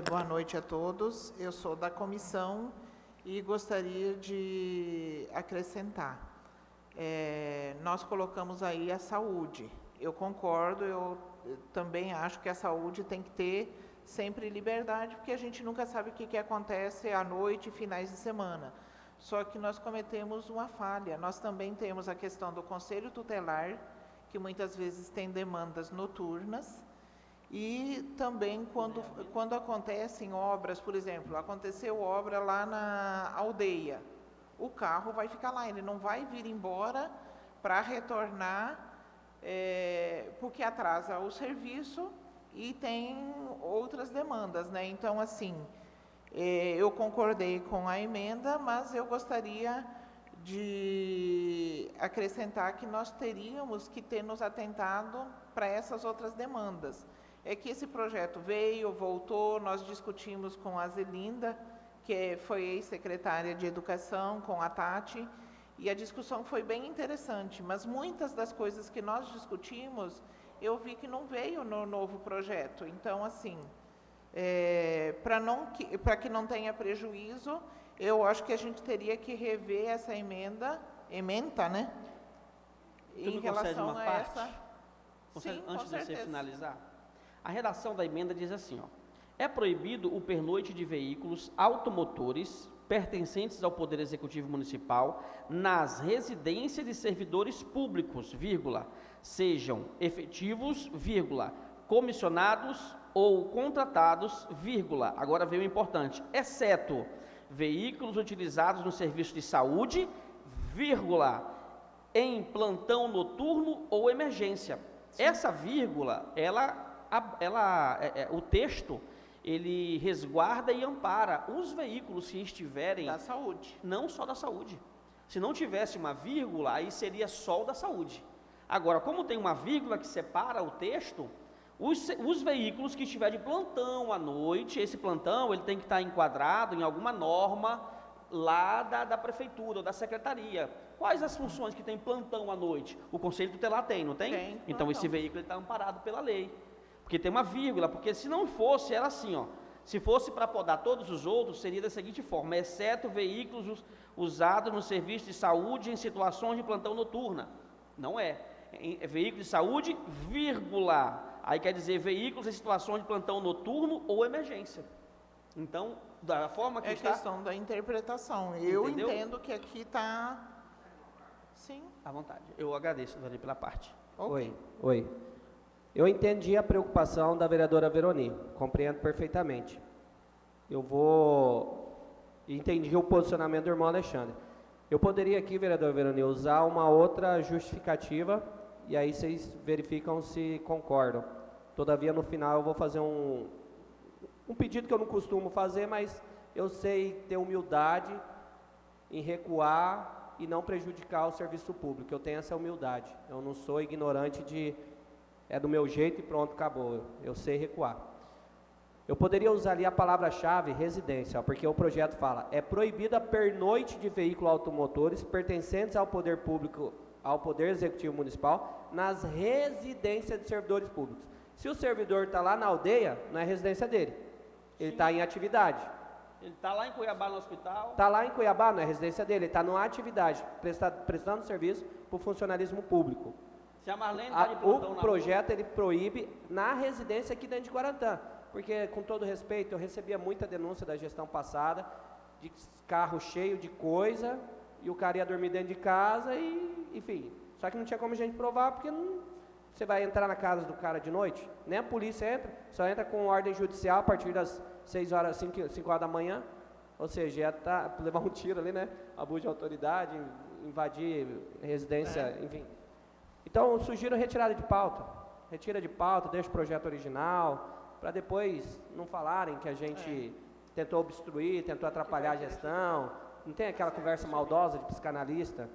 Boa noite a todos. Eu sou da comissão e gostaria de acrescentar. Nós colocamos aí a saúde. Eu concordo, eu também acho que a saúde tem que ter sempre liberdade, porque a gente nunca sabe o que acontece à noite e finais de semana. Só que nós cometemos uma falha. Nós também temos a questão do conselho tutelar, que muitas vezes tem demandas noturnas, e também quando acontecem obras, por exemplo, aconteceu obra lá na aldeia, o carro vai ficar lá, ele não vai vir embora para retornar, porque atrasa o serviço e tem outras demandas, né? Então, assim, eu concordei com a emenda, mas eu gostaria de acrescentar que nós teríamos que ter nos atentado para essas outras demandas. É que esse projeto veio, voltou, nós discutimos com a Zelinda, que foi ex-secretária de Educação, com a Tati, e a discussão foi bem interessante, mas muitas das coisas que nós discutimos, eu vi que não veio no novo projeto. Então, assim, para que não tenha prejuízo, eu acho que a gente teria que rever essa emenda, né? Em relação a essa... Sim, antes de você finalizar, a redação da emenda diz assim, ó: é proibido o pernoite de veículos automotores pertencentes ao Poder Executivo Municipal nas residências de servidores públicos, vírgula, sejam efetivos, vírgula, comissionados ou contratados, vírgula, agora veio o importante, exceto veículos utilizados no serviço de saúde, vírgula, em plantão noturno ou emergência. Sim. Essa vírgula, o texto, ele resguarda e ampara os veículos que estiverem... Da saúde. Não só da saúde. Se não tivesse uma vírgula, aí seria só o da saúde. Agora, como tem uma vírgula que separa o texto, os veículos que estiver de plantão à noite, esse plantão ele tem que estar enquadrado em alguma norma lá da prefeitura ou da secretaria. Quais as funções que tem plantão à noite? O Conselho Tutelar tem, não tem? Tem. Então esse veículo está amparado pela lei. Porque tem uma vírgula, porque se não fosse, era assim, ó. Se fosse para podar todos os outros, seria da seguinte forma: exceto veículos usados no serviço de saúde em situações de plantão noturna. Não é. É veículo de saúde, vírgula. Aí quer dizer veículos em situações de plantão noturno ou emergência. Então, da forma que está... É questão da interpretação. Eu entendo que aqui está... Sim. À vontade. Eu agradeço, Dani, pela parte. Okay. Oi. Eu entendi a preocupação da vereadora Veroni, compreendo perfeitamente. Entendi o posicionamento do irmão Alexandre. Eu poderia aqui, vereador Veroni, usar uma outra justificativa, e aí vocês verificam se concordam. Todavia, no final, eu vou fazer um pedido que eu não costumo fazer, mas eu sei ter humildade em recuar e não prejudicar o serviço público. Eu tenho essa humildade. Eu não sou ignorante de, é do meu jeito e pronto, acabou. Eu sei recuar. Eu poderia usar ali a palavra-chave residência, porque o projeto fala, é proibida a pernoite de veículos automotores pertencentes ao poder público, ao poder executivo municipal, nas residências de servidores públicos. Se o servidor está lá na aldeia, não é residência dele, ele está em atividade. Ele está lá em Cuiabá no hospital? Está lá em Cuiabá, não é residência dele, ele está numa atividade, prestando serviço para o funcionalismo público. Se a Marlene está de plantão O na projeto ele proíbe na residência aqui dentro de Guarantã, porque, com todo respeito, eu recebia muita denúncia da gestão passada, de carro cheio de coisa, e o cara ia dormir dentro de casa, e, enfim, só que não tinha como a gente provar, porque não, você vai entrar na casa do cara de noite, nem a polícia entra, só entra com ordem judicial a partir das 5 horas da manhã, ou seja, ia levar um tiro ali, né, abuso de autoridade, invadir residência, enfim. Então, sugiro retirada de pauta, retira de pauta, deixa o projeto original, para depois não falarem que a gente tentou obstruir, tentou atrapalhar a gestão, não tem aquela conversa maldosa de psicanalista,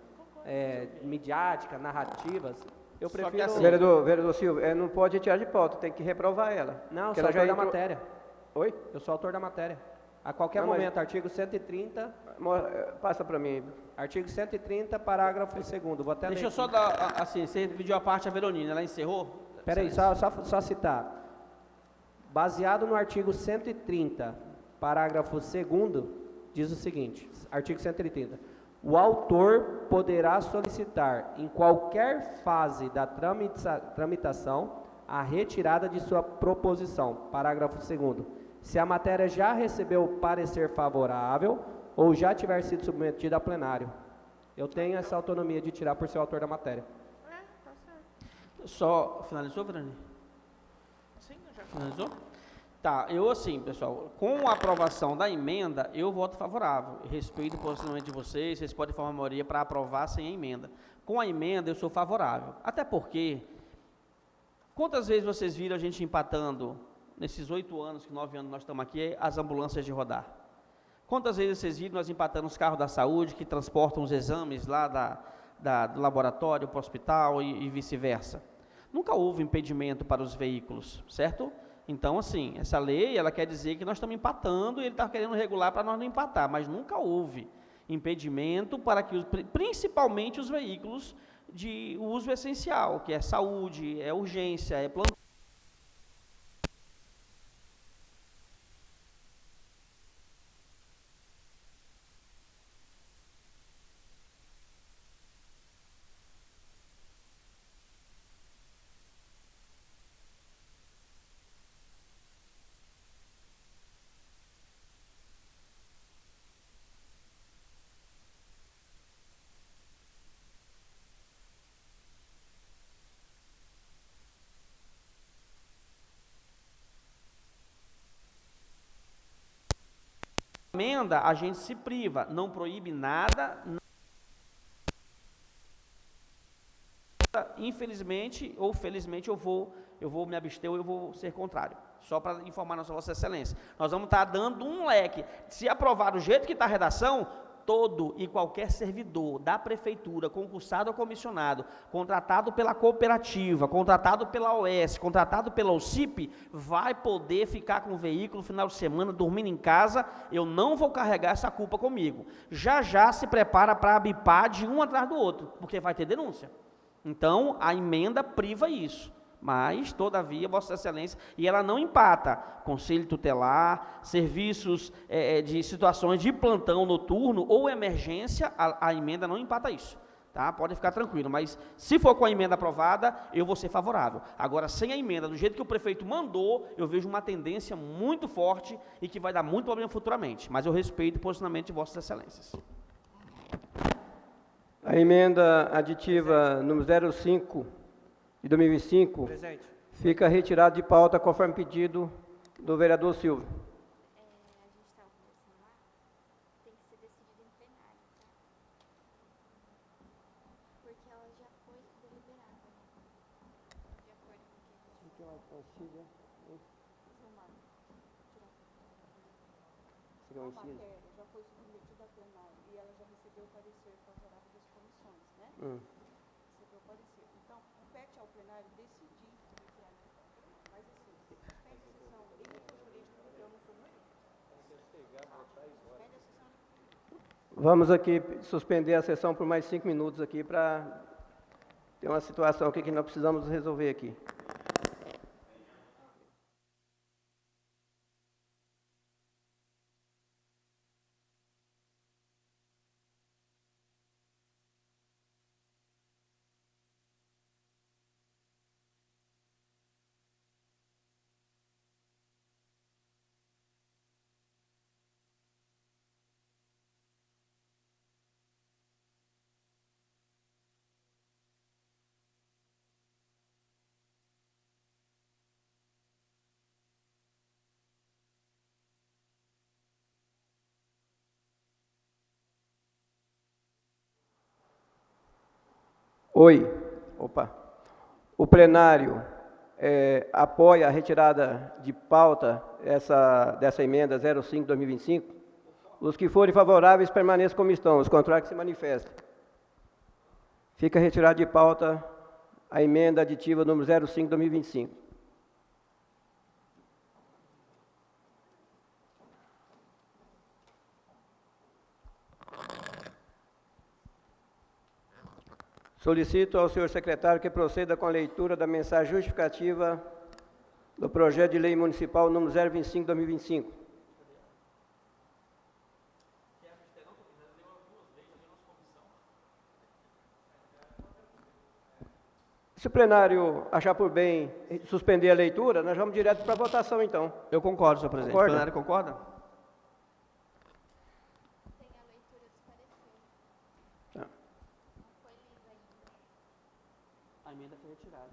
midiática, narrativas. Eu prefiro... assim, Vereador Silva, não pode retirar de pauta, tem que reprovar ela. Não, eu porque sou ela já autor da entrou... matéria. Oi? Eu sou autor da matéria. A qualquer Não, mas- momento, artigo 130, Passa para mim. artigo 130, parágrafo 2º. Vou até Deixa ler eu só aqui. dar, assim, você pediu a parte a Veronina, ela encerrou? Peraí, só citar. Baseado no artigo 130, parágrafo 2º, diz o seguinte, artigo 130, o autor poderá solicitar, em qualquer fase da tramitação, a retirada de sua proposição, parágrafo 2º, se a matéria já recebeu parecer favorável ou já tiver sido submetida a plenário. Eu tenho essa autonomia de tirar por ser o autor da matéria. Só finalizou, Verani? Sim, eu já Finalizou? Tá, eu assim, pessoal, com a aprovação da emenda, eu voto favorável. Respeito o posicionamento de vocês podem formar maioria para aprovar sem a emenda. Com a emenda, eu sou favorável. Até porque, quantas vezes vocês viram a gente empatando, nesses 8 anos, 9 anos nós estamos aqui, as ambulâncias de rodar? Quantas vezes vocês viram nós empatando os carros da saúde que transportam os exames lá do laboratório para o hospital e vice-versa? Nunca houve impedimento para os veículos, certo? Então, assim, essa lei, ela quer dizer que nós estamos empatando e ele está querendo regular para nós não empatar, mas nunca houve impedimento para que, principalmente os veículos de uso essencial, que é saúde, é urgência, é plantão. Emenda, a gente se priva, não proíbe nada. Infelizmente ou felizmente eu vou me abster ou eu vou ser contrário. Só para informar nossa Vossa Excelência. Nós vamos estar dando um leque. Se aprovar do jeito que está a redação, todo e qualquer servidor da prefeitura, concursado ou comissionado, contratado pela cooperativa, contratado pela OS, contratado pela OCIP, vai poder ficar com o veículo no final de semana, dormindo em casa. Eu não vou carregar essa culpa comigo. Já se prepara para bipar de um atrás do outro, porque vai ter denúncia. Então, a emenda priva isso. Mas, todavia, Vossa Excelência, e ela não empata conselho tutelar, serviços de situações de plantão noturno ou emergência, a emenda não empata isso, tá? Pode ficar tranquilo, mas se for com a emenda aprovada, eu vou ser favorável. Agora, sem a emenda, do jeito que o prefeito mandou, eu vejo uma tendência muito forte e que vai dar muito problema futuramente, mas eu respeito o posicionamento de Vossas Excelências. A emenda aditiva número 05 de 2025 Presente. fica retirada de pauta conforme pedido do vereador Silva. A gente estava conversando lá, tem que ser decidido em plenário, tá? Seria um inciso. já foi submetida a plenário e ela já recebeu o parecer favorável das comissões, né? Recebeu o parecer. Então, compete ao plenário decidir retirar de pauta. Mas assim, suspende a sessão em jurídico, porque eu não sou muito. Suspende a sessão. Vamos aqui suspender a sessão por mais 5 minutos aqui para ter uma situação aqui que nós precisamos resolver aqui. Oi. Opa. O plenário apoia a retirada de pauta dessa emenda 05/2025. Os que forem favoráveis permaneçam como estão, os contrários que se manifestem. Fica retirada de pauta a emenda aditiva número 05/2025. Solicito ao senhor secretário que proceda com a leitura da mensagem justificativa do projeto de lei municipal número 025/2025. Se o plenário achar por bem suspender a leitura, nós vamos direto para a votação, então. Eu concordo, senhor presidente. Concorda? O plenário concorda? Tem a leitura dos pareceres. Tá. Não foi lida ainda. A emenda foi retirada.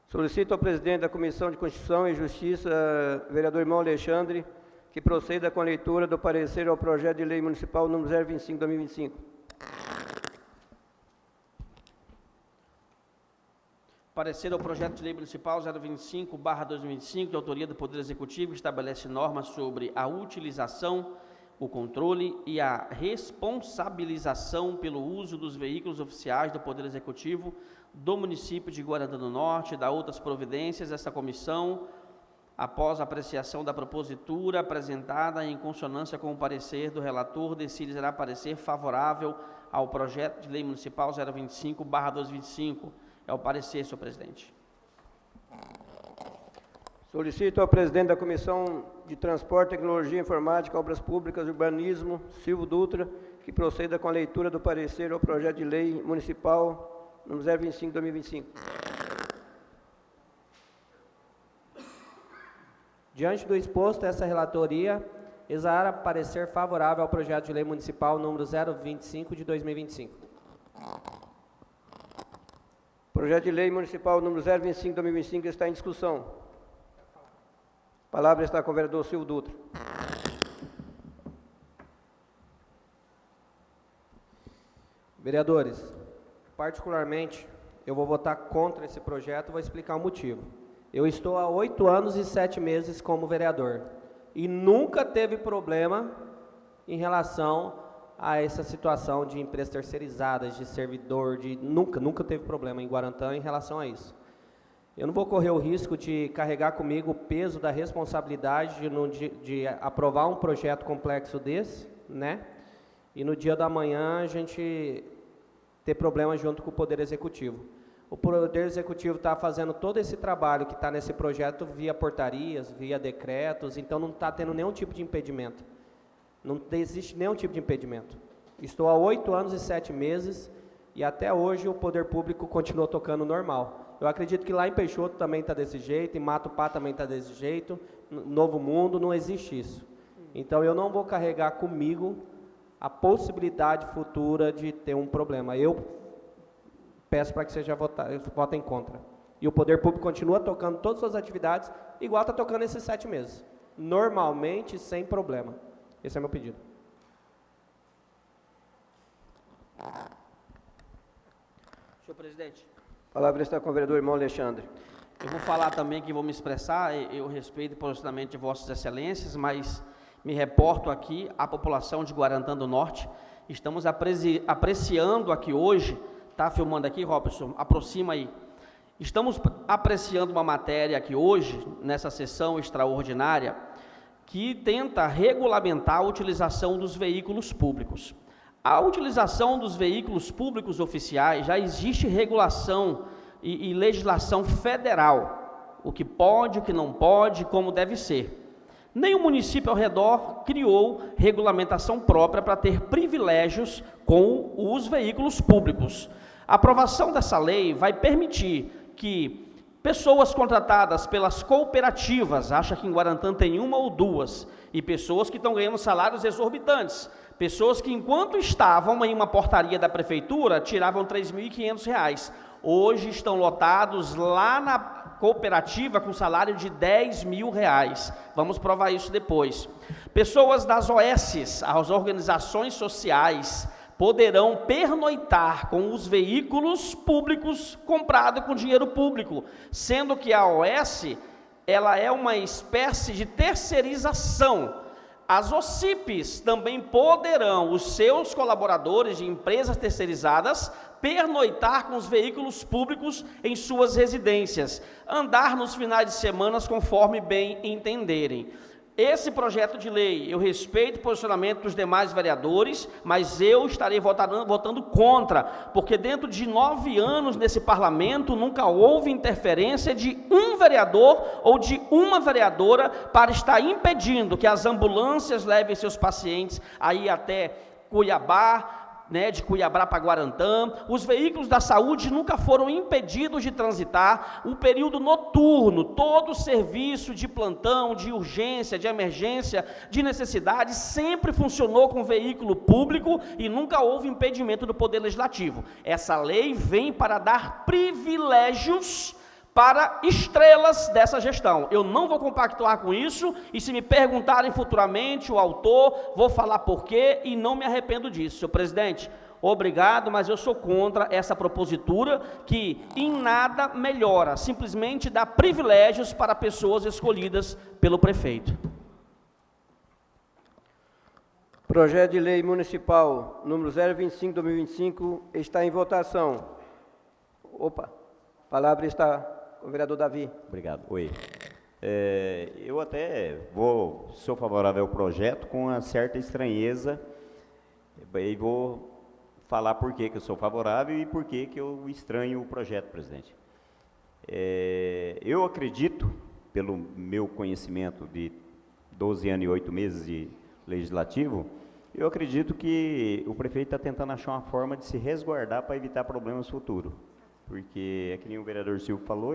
Solicito ao presidente da Comissão de Constituição e Justiça, vereador irmão Alexandre, que proceda com a leitura do parecer ao projeto de lei municipal número 025/2025. Parecer ao projeto de lei municipal 025/2025, de autoria do Poder Executivo, que estabelece normas sobre a utilização, o controle e a responsabilização pelo uso dos veículos oficiais do Poder Executivo do município de Guaranda do Norte e da outras providências. Esta comissão, após a apreciação da propositura apresentada em consonância com o parecer do relator, decidirá parecer favorável ao projeto de lei municipal 025/2025. É o parecer, senhor presidente. Solicito ao presidente da Comissão de Transporte, Tecnologia, Informática, Obras Públicas, Urbanismo, Silvio Dutra, que proceda com a leitura do parecer ao projeto de lei municipal número 025/2025. Diante do exposto, essa relatoria exara parecer favorável ao projeto de lei municipal número 025 de 2025. Projeto de lei municipal número 025/2025 está em discussão. A palavra está com o vereador Silvio Dutra. Vereadores, particularmente, eu vou votar contra esse projeto e vou explicar o motivo. Eu estou há 8 anos e 7 meses como vereador e nunca teve problema em relação a essa situação de empresas terceirizadas, de servidor, nunca teve problema em Guarantã em relação a isso. Eu não vou correr o risco de carregar comigo o peso da responsabilidade de aprovar um projeto complexo desse, né? E no dia da manhã a gente ter problema junto com o Poder Executivo. O Poder Executivo está fazendo todo esse trabalho que está nesse projeto via portarias, via decretos, então não está tendo nenhum tipo de impedimento. Não existe nenhum tipo de impedimento. Estou há 8 anos e 7 meses e até hoje o poder público continua tocando normal. Eu acredito que lá em Peixoto também está desse jeito, em Matupá também está desse jeito, Novo Mundo, não existe isso. Então eu não vou carregar comigo a possibilidade futura de ter um problema. Eu peço para que seja votem contra. E o poder público continua tocando todas as suas atividades, igual está tocando esses 7 meses. Normalmente, sem problema. Esse é meu pedido. Senhor presidente. A palavra está com o vereador irmão Alexandre. Eu vou falar também que vou me expressar, eu respeito o posicionamento de Vossas Excelências, mas me reporto aqui à população de Guarantã do Norte. Estamos apreciando aqui hoje, tá filmando aqui, Robson? Aproxima aí. Estamos apreciando uma matéria aqui hoje, nessa sessão extraordinária, que tenta regulamentar a utilização dos veículos públicos. A utilização dos veículos públicos oficiais, já existe regulação e legislação federal, o que pode, o que não pode, como deve ser. Nenhum município ao redor criou regulamentação própria para ter privilégios com os veículos públicos. A aprovação dessa lei vai permitir que pessoas contratadas pelas cooperativas, acha que em Guarantã tem uma ou duas, e pessoas que estão ganhando salários exorbitantes, pessoas que enquanto estavam em uma portaria da prefeitura, tiravam R$ 3.500, hoje estão lotados lá na cooperativa com salário de R$ 10.000, vamos provar isso depois. Pessoas das OS, as organizações sociais, poderão pernoitar com os veículos públicos comprados com dinheiro público, sendo que a OS, ela é uma espécie de terceirização. As OCIPs também poderão, os seus colaboradores de empresas terceirizadas, pernoitar com os veículos públicos em suas residências, andar nos finais de semana conforme bem entenderem. Esse projeto de lei, eu respeito o posicionamento dos demais vereadores, mas eu estarei votando contra, porque dentro de 9 anos nesse parlamento, nunca houve interferência de um vereador ou de uma vereadora para estar impedindo que as ambulâncias levem seus pacientes aí até Cuiabá, de Cuiabá para Guarantã. Os veículos da saúde nunca foram impedidos de transitar. O período noturno, todo o serviço de plantão, de urgência, de emergência, de necessidade, sempre funcionou com veículo público e nunca houve impedimento do Poder Legislativo. Essa lei vem para dar privilégios para estrelas dessa gestão. Eu não vou compactuar com isso, e se me perguntarem futuramente o autor, vou falar por quê, e não me arrependo disso. Senhor presidente, obrigado, mas eu sou contra essa propositura, que em nada melhora, simplesmente dá privilégios para pessoas escolhidas pelo prefeito. Projeto de Lei Municipal número 025/2025 está em votação. A palavra está com o vereador Davi. Obrigado. Oi. Eu até sou favorável ao projeto com uma certa estranheza, e vou falar por que eu sou favorável e por que eu estranho o projeto, presidente. Eu acredito, pelo meu conhecimento de 12 anos e 8 meses de legislativo, eu acredito que o prefeito está tentando achar uma forma de se resguardar para evitar problemas futuros. Porque, é que nem o vereador Silvio falou,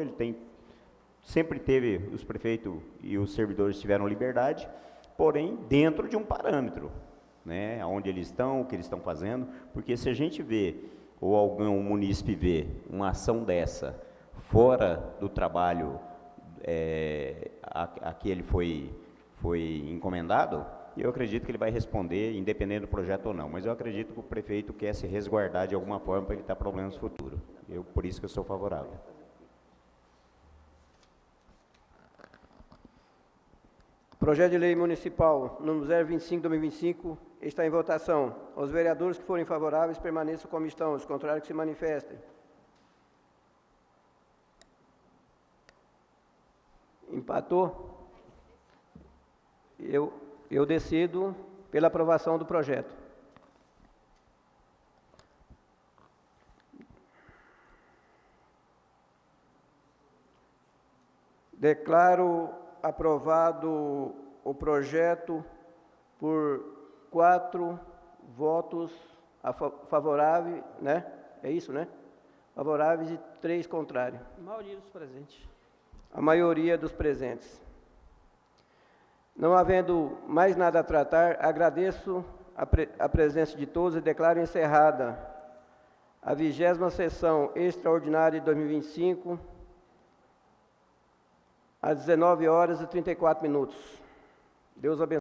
sempre teve, os prefeitos e os servidores tiveram liberdade, porém dentro de um parâmetro, né, onde eles estão, o que eles estão fazendo, porque se a gente vê, ou algum munícipe vê, uma ação dessa, fora do trabalho a que ele foi encomendado, eu acredito que ele vai responder, independente do projeto ou não, mas eu acredito que o prefeito quer se resguardar de alguma forma para evitar problemas futuros. Por isso que eu sou favorável. Projeto de Lei Municipal número 025/2025 está em votação. Os vereadores que forem favoráveis permaneçam como estão, os contrários que se manifestem. Empatou? Eu decido pela aprovação do projeto. Declaro aprovado o projeto por 4 votos favoráveis, né? É isso, né? Favoráveis e 3 contrários. A maioria dos presentes. A maioria dos presentes. Não havendo mais nada a tratar, agradeço a presença de todos e declaro encerrada a 20ª sessão extraordinária de 2025, às 19h34. Deus abençoe.